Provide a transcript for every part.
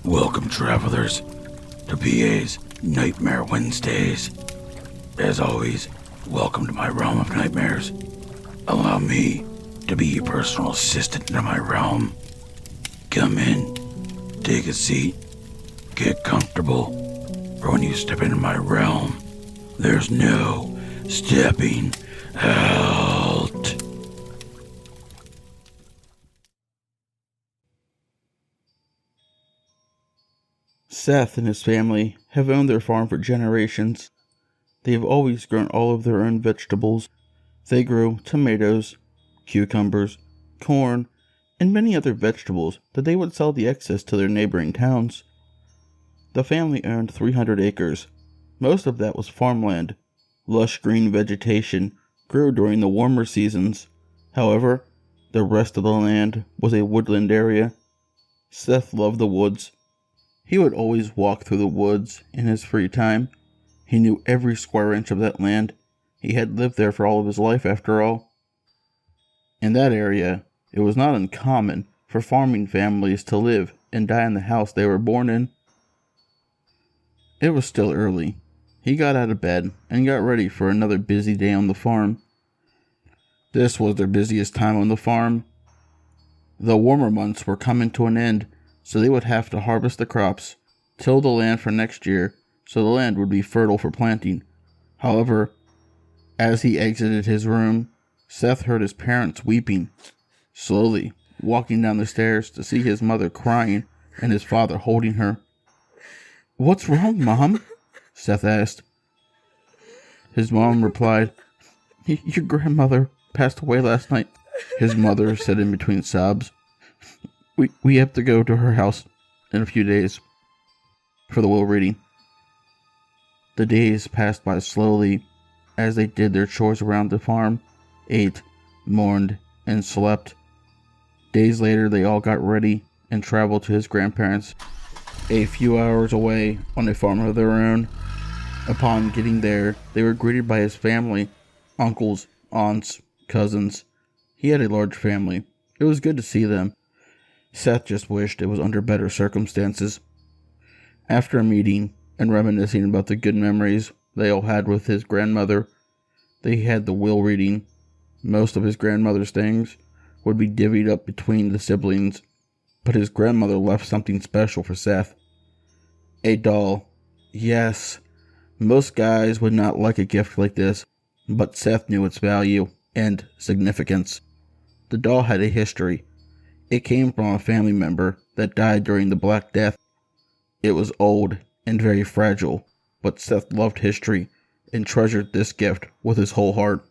Welcome, travelers, to PA's Nightmare Wednesdays. As always, welcome to my realm of nightmares. Allow me to be your personal assistant in my realm. Come in, take a seat, get comfortable, for when you step into my realm, there's no stepping out. Seth and his family have owned their farm for generations. They have always grown all of their own vegetables. They grow tomatoes, cucumbers, corn, and many other vegetables that they would sell the excess to their neighboring towns. The family owned 300 acres. Most of that was farmland. Lush green vegetation grew during the warmer seasons. However, the rest of the land was a woodland area. Seth loved the woods. He would always walk through the woods in his free time. He knew every square inch of that land. He had lived there for all of his life, after all. In that area, it was not uncommon for farming families to live and die in the house they were born in. It was still early. He got out of bed and got ready for another busy day on the farm. This was their busiest time on the farm. The warmer months were coming to an end, so they would have to harvest the crops, till the land for next year, so the land would be fertile for planting. However, as he exited his room, Seth heard his parents weeping, slowly walking down the stairs to see his mother crying and his father holding her. "What's wrong, Mom?" Seth asked. His mom replied, "Your grandmother passed away last night," his mother said in between sobs. We have to go to her house in a few days for the will reading." The days passed by slowly as they did their chores around the farm, ate, mourned, and slept. Days later, they all got ready and traveled to his grandparents', a few hours away on a farm of their own. Upon getting there, they were greeted by his family, uncles, aunts, cousins. He had a large family. It was good to see them. Seth just wished it was under better circumstances. After a meeting and reminiscing about the good memories they all had with his grandmother, they had the will reading. Most of his grandmother's things would be divvied up between the siblings, but his grandmother left something special for Seth. A doll. Yes, most guys would not like a gift like this, but Seth knew its value and significance. The doll had a history. It came from a family member that died during the Black Death. It was old and very fragile, but Seth loved history and treasured this gift with his whole heart.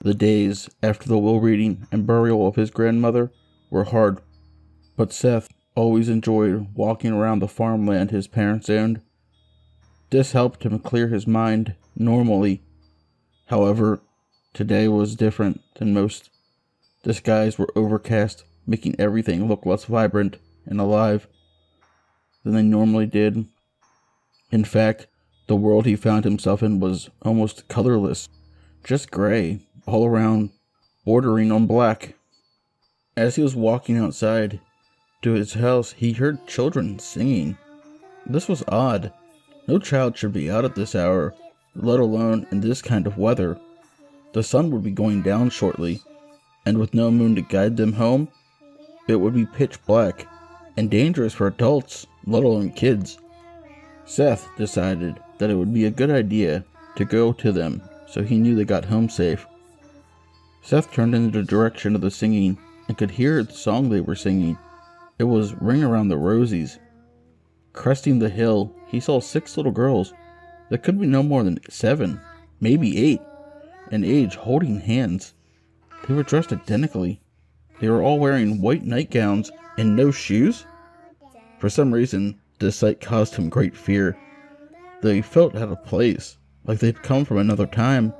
The days after the will reading and burial of his grandmother were hard, but Seth always enjoyed walking around the farmland his parents owned. This helped him clear his mind normally. However, today was different than most. The skies were overcast, making everything look less vibrant and alive than they normally did. In fact, the world he found himself in was almost colorless, just gray, all around, bordering on black. As he was walking outside to his house, he heard children singing. This was odd. No child should be out at this hour, let alone in this kind of weather. The sun would be going down shortly, and with no moon to guide them home, it would be pitch black and dangerous for adults, let alone kids. Seth decided that it would be a good idea to go to them so he knew they got home safe. Seth turned in the direction of the singing and could hear the song they were singing. It was Ring Around the Rosies. Cresting the hill, he saw 6 little girls that could be no more than 7, maybe 8, in age, holding hands. They were dressed identically. They were all wearing white nightgowns and no shoes. For some reason, this sight caused him great fear. They felt out of place, like they'd come from another time.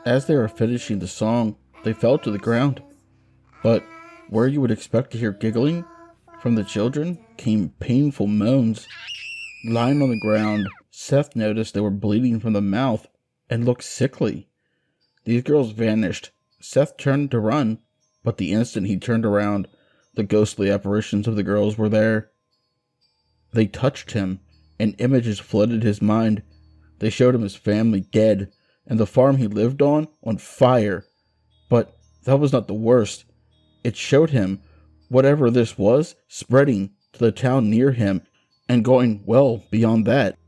As they were finishing the song, they fell to the ground. But where you would expect to hear giggling from the children came painful moans. Lying on the ground, Seth noticed they were bleeding from the mouth and looked sickly. These girls vanished. Seth turned to run, but the instant he turned around, the ghostly apparitions of the girls were there. They touched him, and images flooded his mind. They showed him his family dead, and the farm he lived on fire. But that was not the worst. It showed him whatever this was spreading to the town near him and going well beyond that.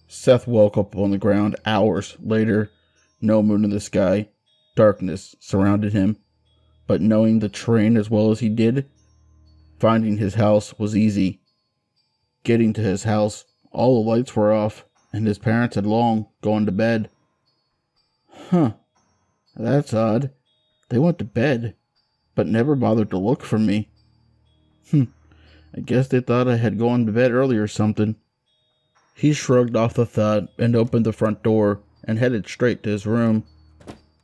Seth woke up on the ground hours later. No moon in the sky. Darkness surrounded him. But knowing the terrain as well as he did, finding his house was easy. Getting to his house, all the lights were off, and his parents had long gone to bed. Huh, that's odd. They went to bed, but never bothered to look for me. I guess they thought I had gone to bed early or something. He shrugged off the thought and opened the front door and headed straight to his room.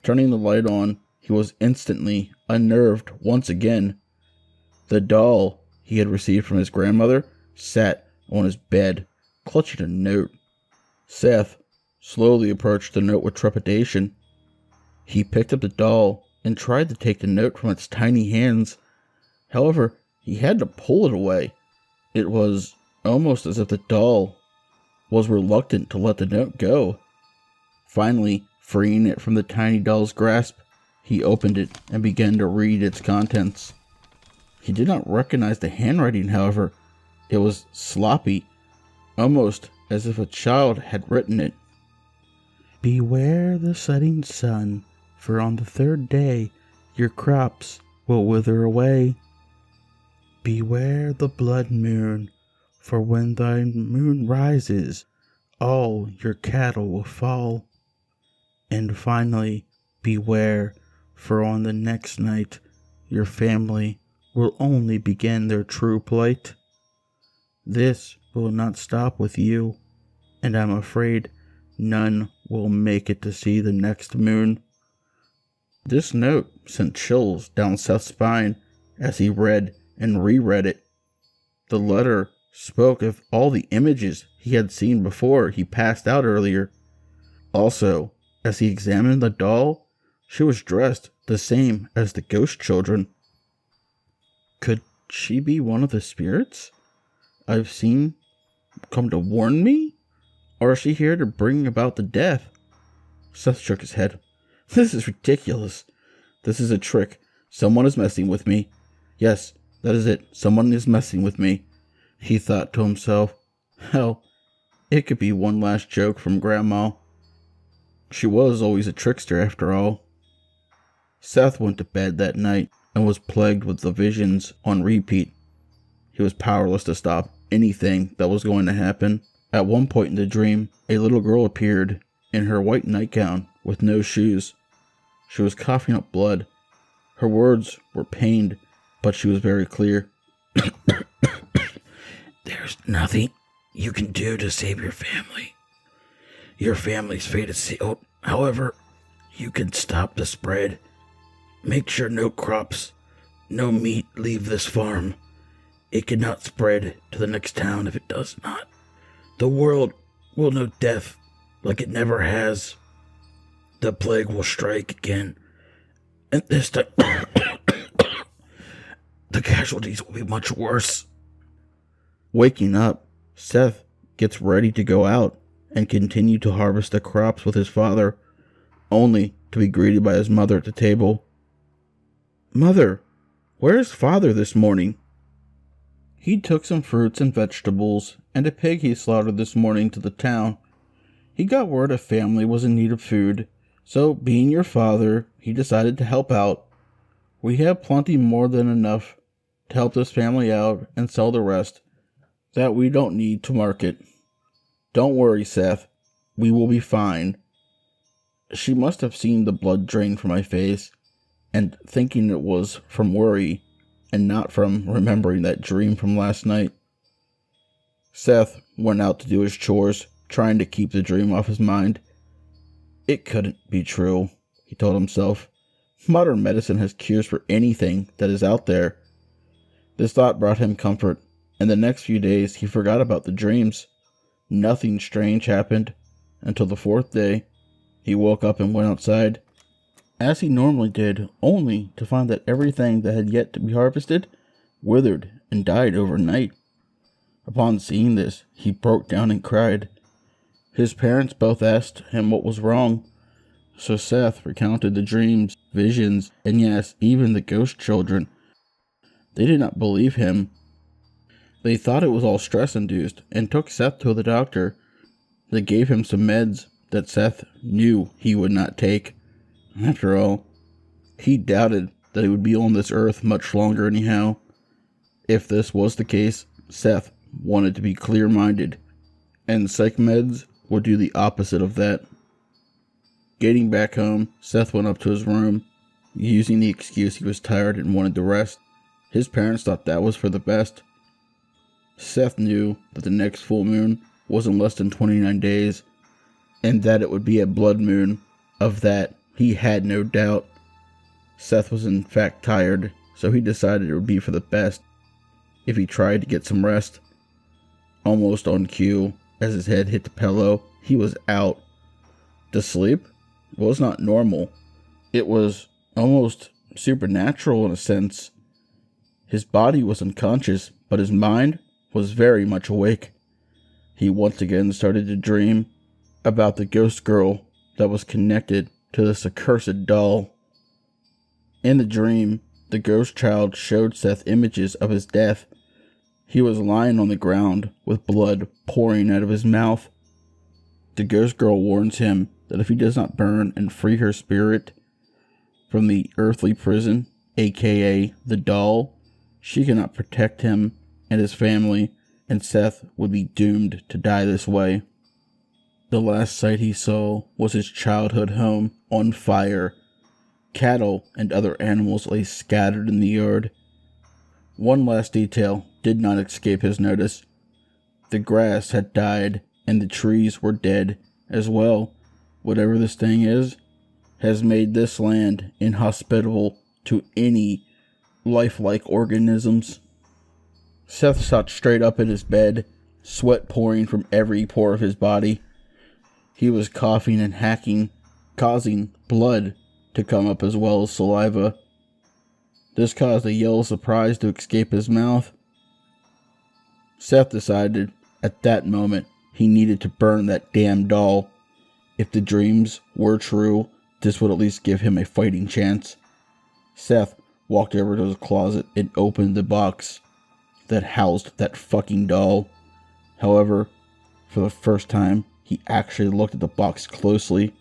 Turning the light on, he was instantly unnerved once again. The doll he had received from his grandmother sat on his bed, clutching a note. Seth slowly approached the note with trepidation. He picked up the doll and tried to take the note from its tiny hands. However, he had to pull it away. It was almost as if the doll was reluctant to let the note go. Finally, freeing it from the tiny doll's grasp, he opened it and began to read its contents. He did not recognize the handwriting, however. It was sloppy, almost as if a child had written it. Beware the setting sun, for on the third day your crops will wither away. Beware the blood moon, for when thy moon rises, all your cattle will fall. And finally, beware, for on the next night your family will only begin their true plight. This will not stop with you, and I'm afraid none will make it to see the next moon. This note sent chills down Seth's spine as he read and reread it. The letter spoke of all the images he had seen before he passed out earlier. Also, as he examined the doll, she was dressed the same as the ghost children. Could she be one of the spirits I've seen come to warn me? Or is she here to bring about the death? Seth shook his head. This is ridiculous. This is a trick. Someone is messing with me. Yes, that is it. Someone is messing with me. He thought to himself. Hell, it could be one last joke from Grandma. She was always a trickster after all. Seth went to bed that night and was plagued with the visions on repeat. He was powerless to stop anything that was going to happen. At one point in the dream, a little girl appeared in her white nightgown with no shoes. She was coughing up blood. Her words were pained, but she was very clear. There's nothing you can do to save your family. Your family's fate is sealed. However, you can stop the spread. Make sure no crops, no meat leave this farm. It cannot spread to the next town if it does not. The world will know death like it never has. The plague will strike again, and this time the casualties will be much worse. Waking up, Seth gets ready to go out and continue to harvest the crops with his father, only to be greeted by his mother at the table. Mother, where's father this morning? He took some fruits and vegetables and a pig he slaughtered this morning to the town. He got word a family was in need of food, so being your father, he decided to help out. We have plenty more than enough to help this family out and sell the rest that we don't need to market. Don't worry, Seth. We will be fine. She must have seen the blood drain from my face and thinking it was from worry and not from remembering that dream from last night. Seth went out to do his chores, trying to keep the dream off his mind. It couldn't be true, he told himself. Modern medicine has cures for anything that is out there. This thought brought him comfort, and the next few days he forgot about the dreams. Nothing strange happened until the fourth day. He woke up and went outside, as he normally did, only to find that everything that had yet to be harvested withered and died overnight. Upon seeing this, he broke down and cried. His parents both asked him what was wrong, so Seth recounted the dreams, visions, and yes, even the ghost children. They did not believe him. They thought it was all stress-induced and took Seth to the doctor. They gave him some meds that Seth knew he would not take. After all, he doubted that he would be on this earth much longer anyhow. If this was the case, Seth wanted to be clear-minded, and psych meds would do the opposite of that. Getting back home, Seth went up to his room, using the excuse he was tired and wanted to rest. His parents thought that was for the best. Seth knew that the next full moon was in less than 29 days, and that it would be a blood moon. Of that, he had no doubt. Seth was in fact tired, so he decided it would be for the best if he tried to get some rest. Almost on cue, as his head hit the pillow, he was out. The sleep was not normal. It was almost supernatural in a sense. His body was unconscious, but his mind was very much awake. He once again started to dream about the ghost girl that was connected to this accursed doll. In the dream, the ghost child showed Seth images of his death. He was lying on the ground with blood pouring out of his mouth. The ghost girl warns him that if he does not burn and free her spirit from the earthly prison, aka the doll, she cannot protect him and his family, and Seth would be doomed to die this way. The last sight he saw was his childhood home on fire. Cattle and other animals lay scattered in the yard. One last detail did not escape his notice. The grass had died and the trees were dead as well. Whatever this thing is, has made this land inhospitable to any lifelike organisms. Seth sat straight up in his bed, sweat pouring from every pore of his body. He was coughing and hacking, causing blood to come up as well as saliva. This caused a yell of surprise to escape his mouth. Seth decided at that moment he needed to burn that damn doll. If the dreams were true, this would at least give him a fighting chance. Seth walked over to his closet and opened the box that housed that fucking doll. However, for the first time, he actually looked at the box closely.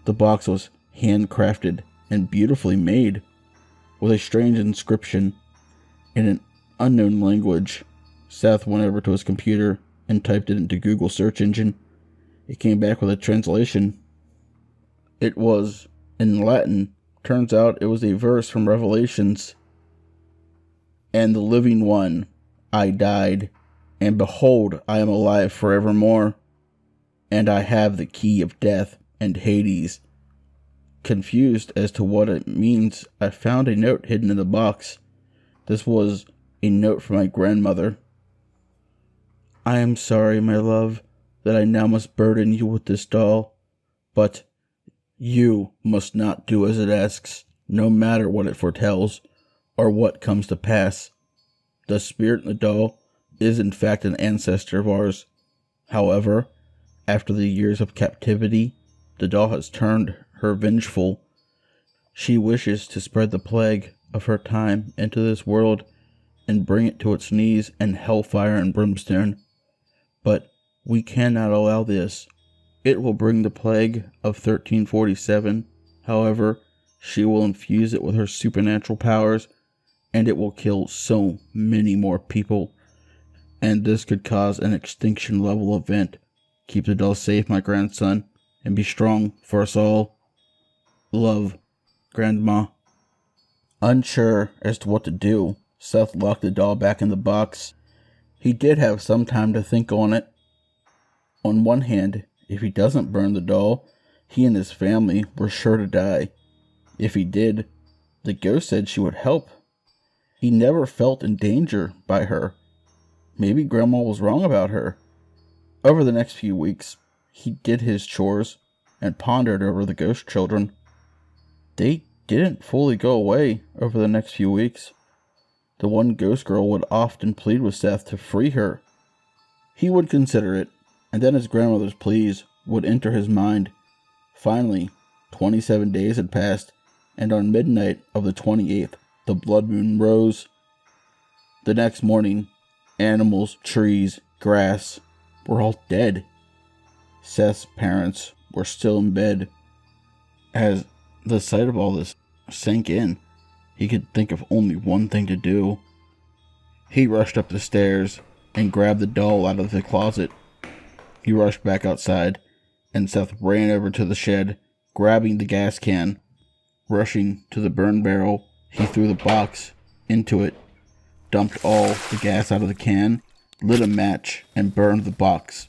The box was handcrafted and beautifully made, with a strange inscription in an unknown language. Seth went over to his computer and typed it into Google search engine. It came back with a translation. It was in Latin. Turns out it was a verse from Revelations. And the living one, I died, and behold, I am alive forevermore, and I have the key of death and Hades. Confused as to what it means, I found a note hidden in the box. This was a note from my grandmother. I am sorry, my love, that I now must burden you with this doll, but you must not do as it asks, no matter what it foretells, or what comes to pass. The spirit in the doll is in fact an ancestor of ours. However, after the years of captivity, the doll has turned her vengeful. She wishes to spread the plague of her time into this world and bring it to its knees in hellfire and brimstone. But we cannot allow this. It will bring the plague of 1347. However, she will infuse it with her supernatural powers, and it will kill so many more people. And this could cause an extinction level event. Keep the doll safe, my grandson, and be strong for us all. Love, Grandma. Unsure as to what to do, Seth locked the doll back in the box. He did have some time to think on it. On one hand, if he doesn't burn the doll, he and his family were sure to die. If he did, the ghost said she would help. He never felt in danger by her. Maybe Grandma was wrong about her. Over the next few weeks, he did his chores and pondered over the ghost children. They didn't fully go away over the next few weeks. The one ghost girl would often plead with Seth to free her. He would consider it, and then his grandmother's pleas would enter his mind. Finally, 27 days had passed, and on midnight of the 28th, the blood moon rose. The next morning, animals, trees, grass were all dead. Seth's parents were still in bed. As the sight of all this sank in, he could think of only one thing to do. He rushed up the stairs and grabbed the doll out of the closet. He rushed back outside, and Seth ran over to the shed, grabbing the gas can. Rushing to the burn barrel, he threw the box into it, dumped all the gas out of the can, lit a match, and burned the box.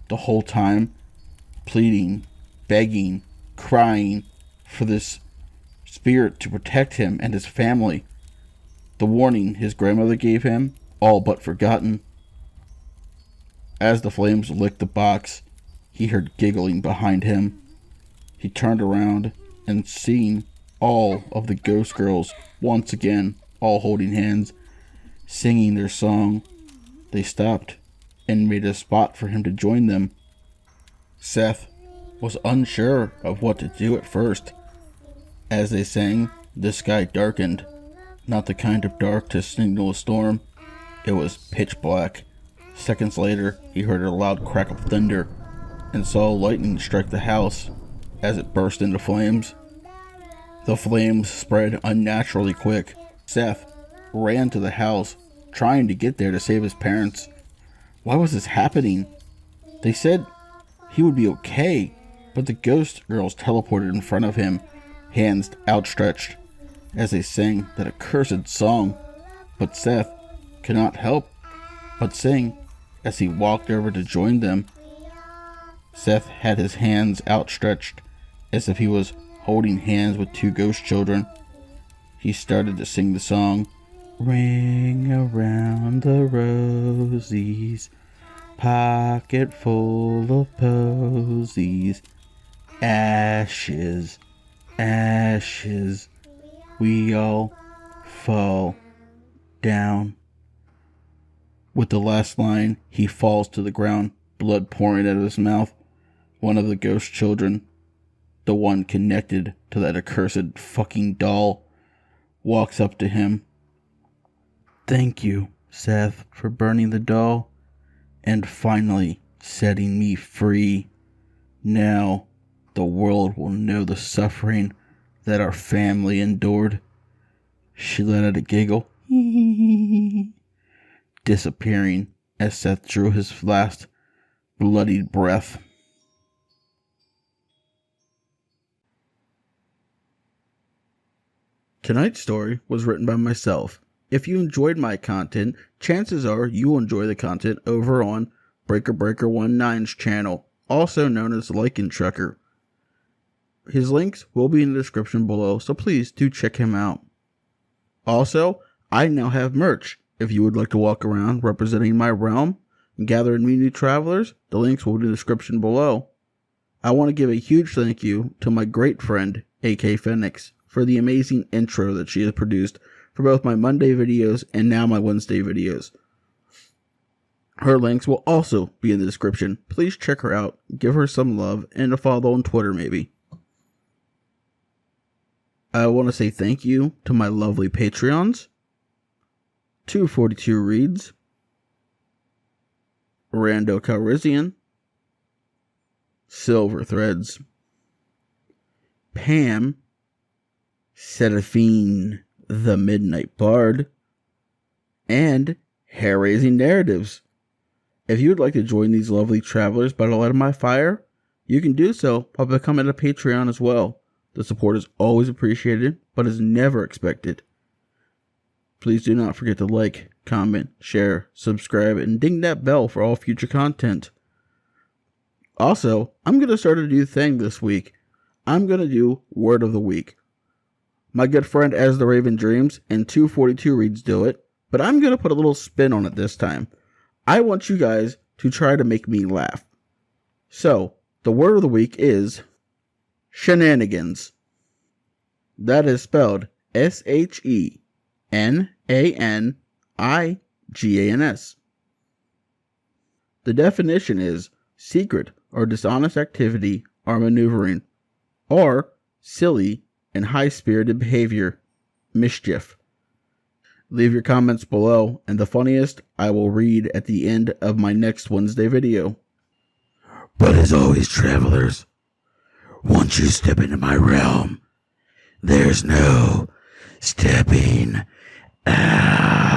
The whole time, pleading, begging, crying for this spirit to protect him and his family. The warning his grandmother gave him, all but forgotten. As the flames licked the box, he heard giggling behind him. He turned around and seeing all of the ghost girls once again, all holding hands, singing their song, they stopped and made a spot for him to join them. Seth was unsure of what to do at first. As they sang, the sky darkened. Not the kind of dark to signal a storm. It was pitch black. Seconds later, he heard a loud crack of thunder and saw lightning strike the house as it burst into flames. The flames spread unnaturally quick. Seth ran to the house, trying to get there to save his parents. Why was this happening? They said he would be okay, but the ghost girls teleported in front of him, hands outstretched, as they sang that accursed song. But Seth could not help but sing as he walked over to join them. Seth had his hands outstretched as if he was holding hands with two ghost children. He started to sing the song. Ring around the rosies, pocket full of posies, ashes, ashes, we all fall down. With the last line, he falls to the ground, blood pouring out of his mouth. One of the ghost children, the one connected to that accursed fucking doll, walks up to him. Thank you, Seth, for burning the doll and finally setting me free. Now the world will know the suffering that our family endured. She let out a giggle, disappearing as Seth drew his last bloodied breath. Tonight's story was written by myself. If you enjoyed my content, chances are you will enjoy the content over on Breaker19's channel, also known as Lycan Trucker. His links will be in the description below, so please do check him out. Also, I now have merch. If you would like to walk around representing my realm and gather and meet new travelers, the links will be in the description below. I want to give a huge thank you to my great friend, AK Feniks, for the amazing intro that she has produced for both my Monday videos and now my Wednesday videos. Her links will also be in the description. Please check her out, give her some love, and a follow on Twitter maybe. I want to say thank you to my lovely Patreons, 242 Reads, Rando Calrissian, Silver Threads, Pam, Seraphine the Midnight Bard, and Hair-Raising Narratives. If you would like to join these lovely travelers by the light of my fire, you can do so by becoming a Patreon as well. The support is always appreciated, but is never expected. Please do not forget to like, comment, share, subscribe, and ding that bell for all future content. Also, I'm going to start a new thing this week. I'm going to do Word of the Week. My good friend As the Raven Dreams and 242 Reads do it, but I'm going to put a little spin on it this time. I want you guys to try to make me laugh. So, the word of the week is shenanigans. That is spelled SHENANIGANS. The definition is secret or dishonest activity or maneuvering, or silly and high-spirited behavior, mischief. Leave your comments below, and the funniest I will read at the end of my next Wednesday video. But as always, travelers, once you step into my realm, there's no stepping out.